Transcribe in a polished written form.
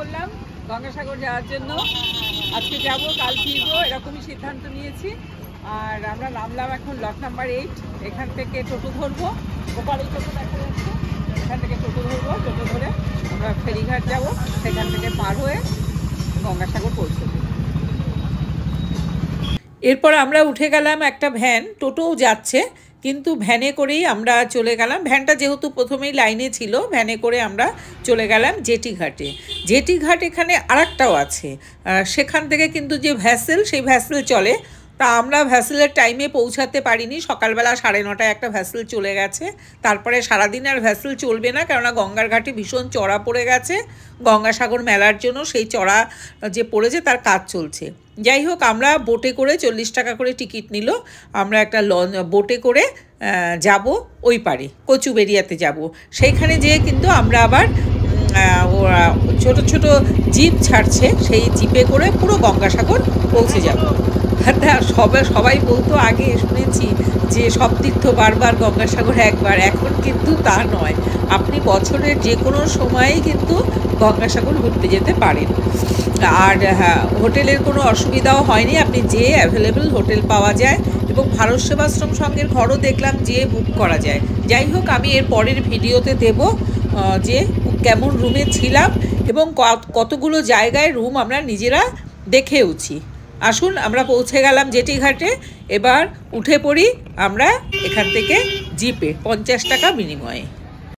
করলাম গঙ্গাসাগর যাওয়ার জন্য। আজকে যাব, কাল ফিরবো, এরকমই সিদ্ধান্ত নিয়েছি। আর আমরা নামলাম এখন লট নাম্বার 8। এখান থেকে টোটো ধরবো, ওপারে টোটো দেখা যাচ্ছে, এখান থেকে টোটো ধরবো। টোটো ধরে আমরা ফেরিঘাট যাব, সেখান থেকে পার হয়ে গঙ্গাসাগর পৌঁছবো। এরপর আমরা উঠে গেলাম একটা ভ্যান, টোটোও যাচ্ছে কিন্তু ভ্যানে করেই আমরা চলে গেলাম। ভ্যানটা যেহেতু প্রথমেই লাইনে ছিল, ভ্যানে করে আমরা চলে গেলাম জেটি ঘাটে। জেটি ঘাট এখানে আরেকটাও আছে, সেখান থেকে কিন্তু যে ভ্যাসেল, সেই ভ্যাসেল চলে। তা আমরা ভ্যাসেলের টাইমে পৌঁছাতে পারিনি, সকালবেলা 9:30টায় একটা ভ্যাসেল চলে গেছে। তারপরে সারাদিন আর ভ্যাসেল চলবে না, কেননা গঙ্গার ঘাটে ভীষণ চড়া পড়ে গেছে গঙ্গাসাগর মেলার জন্য। সেই চড়া যে পড়েছে তার কাজ চলছে। যাই হোক, আমরা বোটে করে 40 টাকা করে টিকিট নিল। আমরা একটা বোটে করে যাব ওই পারে, কচুবেড়িয়াতে যাব। সেইখানে যেয়ে কিন্তু আমরা আবার ওরা ছোট ছোট জিপ ছাড়ছে, সেই জিপে করে পুরো গঙ্গাসাগর পৌঁছে যাব। সবাই বলতো, আগে শুনেছি যে সব তীর্থ বারবার গঙ্গাসাগর একবার, এখন কিন্তু তা নয়। আপনি বছরের যে কোনো সময়ই কিন্তু গঙ্গাসাগর ঘুরতে যেতে পারেন। আর হ্যাঁ, হোটেলের কোনো অসুবিধাও হয়নি, আপনি যে অ্যাভেলেবেল হোটেল পাওয়া যায়, এবং ভারত সেবাশ্রম সংঘের ঘরও দেখলাম যে বুক করা যায়। যাই হোক, আমি এর পরের ভিডিওতে দেব যে কেমন রুমে ছিলাম এবং কতগুলো জায়গায় রুম আমরা নিজেরা দেখেওছি। আসুন, আমরা পৌঁছে গেলাম জেটি ঘাটে। এবার উঠে পড়ি আমরা এখান থেকে জিপে, 50 টাকা বিনিময়ে।